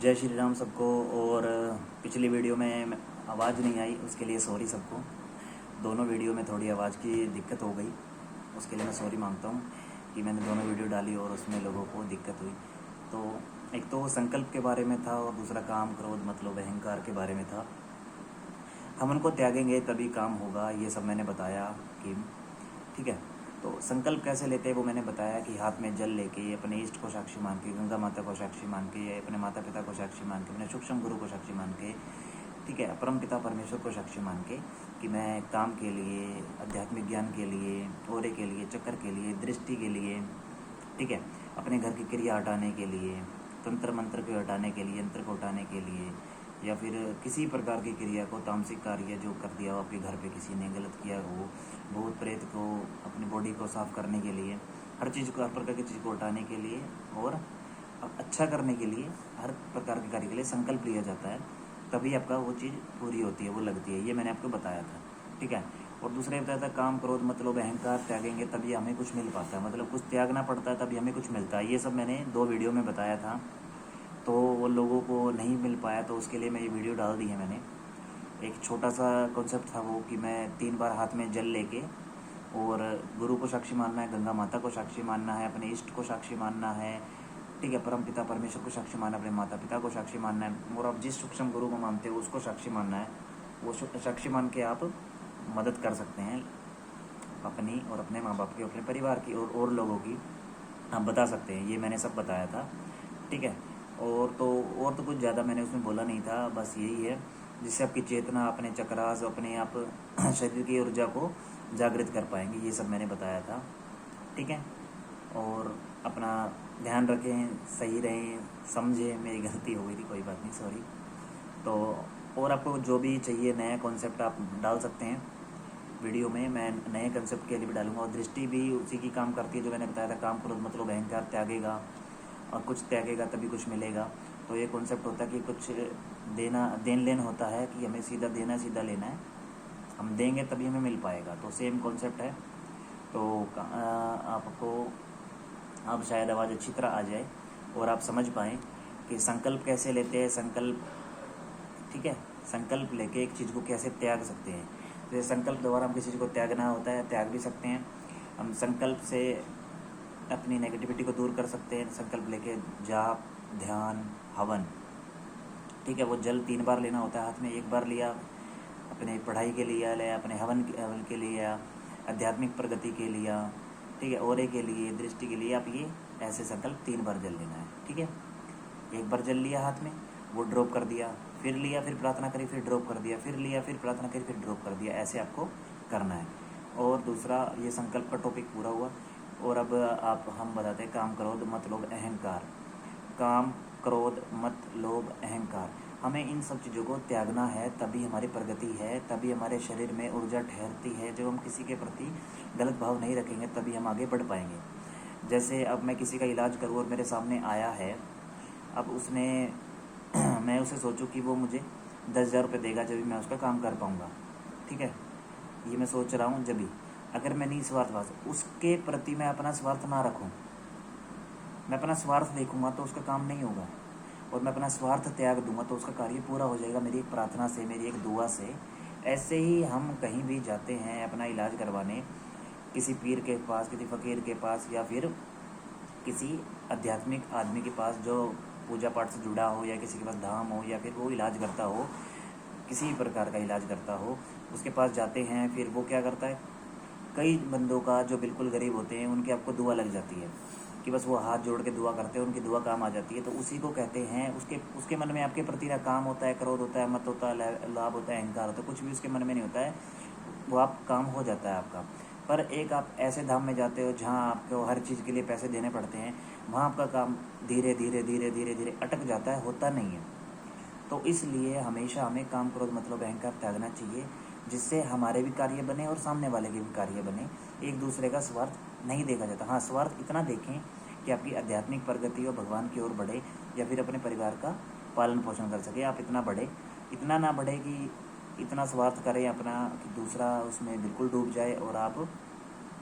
जय श्री राम सबको। और पिछली वीडियो में आवाज़ नहीं आई, उसके लिए सॉरी सबको। दोनों वीडियो में थोड़ी आवाज़ की दिक्कत हो गई, उसके लिए मैं सॉरी मांगता हूँ कि मैंने दोनों वीडियो डाली और उसमें लोगों को दिक्कत हुई। तो एक तो संकल्प के बारे में था और दूसरा काम क्रोध मतलब अहंकार के बारे में था। हम उनको त्यागेंगे तभी काम होगा, ये सब मैंने बताया कि ठीक है। तो संकल्प कैसे लेते हैं वो मैंने बताया कि हाथ में जल लेके अपने इष्ट को साक्षी मान के, गंगा माता को साक्षी मान के, अपने माता पिता को साक्षी मान के, अपने सूक्ष्म गुरु को साक्षी मान के, ठीक है, परम पिता परमेश्वर को साक्षी मान के कि मैं काम के लिए, आध्यात्मिक ज्ञान के लिए, ओरे के लिए, चक्कर के लिए, दृष्टि के लिए, ठीक है, अपने घर की क्रिया हटाने के लिए, तंत्र मंत्र को हटाने के लिए, यंत्र को हटाने के लिए, या फिर किसी प्रकार की क्रिया को, तामसिक कार्य जो कर दिया हो आपके घर पे किसी ने गलत किया हो, भूत प्रेत को, अपनी बॉडी को साफ करने के लिए, हर चीज़ को, हर प्रकार की चीज़ को हटाने के लिए और अच्छा करने के लिए, हर प्रकार के कार्य के लिए संकल्प लिया जाता है, तभी आपका वो चीज़ पूरी होती है, वो लगती है। ये मैंने आपको बताया था, ठीक है। और दूसरा ये बताया था काम क्रोध मतलब अहंकार त्यागेंगे तभी हमें कुछ मिल पाता है, मतलब कुछ त्यागना पड़ता है तभी हमें कुछ मिलता है। ये सब मैंने 2 वीडियो में बताया था, तो वो लोगों को नहीं मिल पाया, तो उसके लिए मैं ये वीडियो डाल दी है मैंने। एक छोटा सा कॉन्सेप्ट था वो कि मैं 3 बार हाथ में जल लेके और गुरु को साक्षी मानना है, गंगा माता को साक्षी मानना है, अपने इष्ट को साक्षी मानना है, ठीक है, परम पिता परमेश्वर को साक्षी मानना है, अपने माता पिता को साक्षी मानना है, और आप जिस सूक्ष्म गुरु को मानते हो उसको साक्षी मानना है। वो साक्षी मान के आप मदद कर सकते हैं अपनी और अपने माँ बाप की, अपने परिवार की और लोगों की आप बता सकते हैं। ये मैंने सब बताया था, ठीक है। और तो कुछ ज़्यादा मैंने उसमें बोला नहीं था, बस यही है जिससे आपकी चेतना, अपने चक्रास, अपने आप शरीर की ऊर्जा को जागृत कर पाएंगे। ये सब मैंने बताया था, ठीक है। और अपना ध्यान रखें, सही रहें, समझें। मेरी गलती हो गई थी, कोई बात नहीं, सॉरी। तो और आपको जो भी चाहिए नया कॉन्सेप्ट आप डाल सकते हैं वीडियो में, मैं नए कंसेप्ट के लिए भी डालूंगा। और दृष्टि भी उसी की काम करती है जो मैंने बताया था, काम क्रोध मतलब अहंकार त्यागेगा और कुछ त्यागेगा तभी कुछ मिलेगा। तो ये कॉन्सेप्ट होता है कि कुछ देन लेन होता है कि हमें सीधा देना है, सीधा लेना है, हम देंगे तभी हमें मिल पाएगा। तो सेम कॉन्सेप्ट है। तो आपको अब शायद आवाज़ अच्छी तरह आ जाए और आप समझ पाएँ कि संकल्प कैसे लेते हैं, संकल्प, ठीक है, संकल्प लेके एक चीज़ को कैसे त्याग सकते हैं। जैसे संकल्प द्वारा हम किसी चीज़ को त्यागना होता है, त्याग भी सकते हैं। हम संकल्प से अपनी नेगेटिविटी को दूर कर सकते हैं, संकल्प लेके जाप, ध्यान, हवन, ठीक है। वो जल 3 बार लेना होता है हाथ में, 1 बार लिया अपने पढ़ाई के लिए लिया, अपने हवन के लिए, आध्यात्मिक प्रगति के लिए, ठीक है, ओरे के लिए, दृष्टि के लिए, आप ये ऐसे संकल्प 3 बार जल लेना है, ठीक है। 1 बार जल लिया हाथ में, वो ड्रॉप कर दिया, फिर लिया, फिर प्रार्थना करी, फिर ड्रॉप कर दिया, फिर लिया, फिर प्रार्थना करी, फिर ड्रॉप कर दिया, ऐसे आपको करना है। और दूसरा ये संकल्प का टॉपिक पूरा हुआ। और अब आप हम बताते हैं काम क्रोध मत लोभ अहंकार। काम क्रोध मत लोभ अहंकार, हमें इन सब चीज़ों को त्यागना है, तभी हमारी प्रगति है, तभी हमारे शरीर में ऊर्जा ठहरती है। जब हम किसी के प्रति गलत भाव नहीं रखेंगे तभी हम आगे बढ़ पाएंगे। जैसे अब मैं किसी का इलाज करूँ और मेरे सामने आया है, अब उसने मैं उसे सोचूं कि वो मुझे 10,000 रुपये देगा जब भी मैं उसका काम कर पाऊँगा, ठीक है, ये मैं सोच रहा हूँ। जब भी अगर मैं निस्वार्थ उसके प्रति मैं अपना स्वार्थ ना रखूँ, मैं अपना स्वार्थ देखूँगा तो उसका काम नहीं होगा, और मैं अपना स्वार्थ त्याग दूंगा तो उसका कार्य पूरा हो जाएगा मेरी एक प्रार्थना से, मेरी एक दुआ से। ऐसे ही हम कहीं भी जाते हैं अपना इलाज करवाने, किसी पीर के पास, किसी फ़कीर के पास, या फिर किसी आध्यात्मिक आदमी के पास जो पूजा पाठ से जुड़ा हो, या किसी के पास धाम हो, या फिर वो इलाज करता हो, किसी प्रकार का इलाज करता हो, उसके पास जाते हैं। फिर वो क्या करता है, कई बंदों का जो बिल्कुल गरीब होते हैं उनकी आपको दुआ लग जाती है कि बस वो हाथ जोड़ के दुआ करते हैं, उनकी दुआ काम आ जाती है। तो उसी को कहते हैं, उसके मन में आपके प्रति ना काम होता है, क्रोध होता है, मत होता है, लाभ होता है, अहंकार होता है, कुछ भी उसके मन में नहीं होता है, वो आप काम हो जाता है आपका। पर एक आप ऐसे धाम में जाते हो जहाँ आपको हर चीज़ के लिए पैसे देने पड़ते हैं, वहाँ आपका काम धीरे धीरे धीरे धीरे धीरे अटक जाता है, होता नहीं है। तो इसलिए हमेशा हमें काम क्रोध मतलब अहंकार त्यागना चाहिए, जिससे हमारे भी कार्य बने और सामने वाले के भी कार्य बने। एक दूसरे का स्वार्थ नहीं देखा जाता। हाँ, स्वार्थ इतना देखें कि आपकी आध्यात्मिक प्रगति और भगवान की ओर बढ़े, या फिर अपने परिवार का पालन पोषण कर सके। आप इतना बढ़े, इतना ना बढ़े कि इतना स्वार्थ करें अपना कि दूसरा उसमें बिल्कुल डूब जाए और आप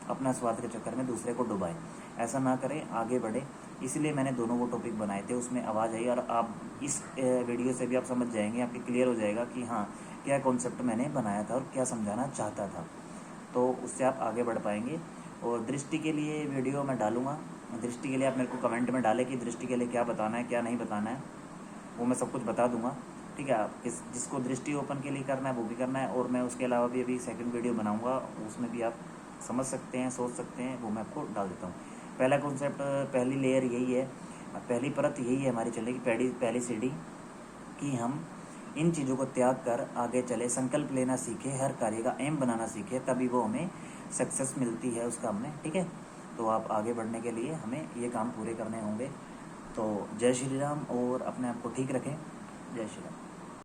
अपना स्वार्थ के चक्कर में दूसरे को डुबाएं। ऐसा ना करें, आगे बढ़े। इसलिए मैंने दोनों वो टॉपिक बनाए थे, उसमें आवाज़ आई। और आप इस वीडियो से भी आप समझ जाएंगे, आपके क्लियर हो जाएगा कि हाँ क्या कॉन्सेप्ट मैंने बनाया था और क्या समझाना चाहता था, तो उससे आप आगे बढ़ पाएंगे। और दृष्टि के लिए वीडियो मैं डालूँगा, दृष्टि के लिए आप मेरे को कमेंट में डालें कि दृष्टि के लिए क्या बताना है क्या नहीं बताना है, वो मैं सब कुछ बता दूंगा। ठीक है, आप जिसको दृष्टि ओपन के लिए करना है वो भी करना है। और मैं उसके अलावा भी अभी सेकंड वीडियो बनाऊंगा, उसमें भी आप समझ सकते हैं, सोच सकते हैं, वो मैं आपको डाल देता हूँ। पहला कॉन्सेप्ट, पहली लेयर यही है, पहली परत यही है हमारी चलने की, पहली सीढ़ी, कि हम इन चीज़ों को त्याग कर आगे चले, संकल्प लेना सीखे, हर कार्य का एम बनाना सीखे, तभी वो हमें सक्सेस मिलती है उस काम में। ठीक है, तो आप आगे बढ़ने के लिए हमें ये काम पूरे करने होंगे। तो जय श्री राम, और अपने आप को ठीक रखें। जय श्री राम।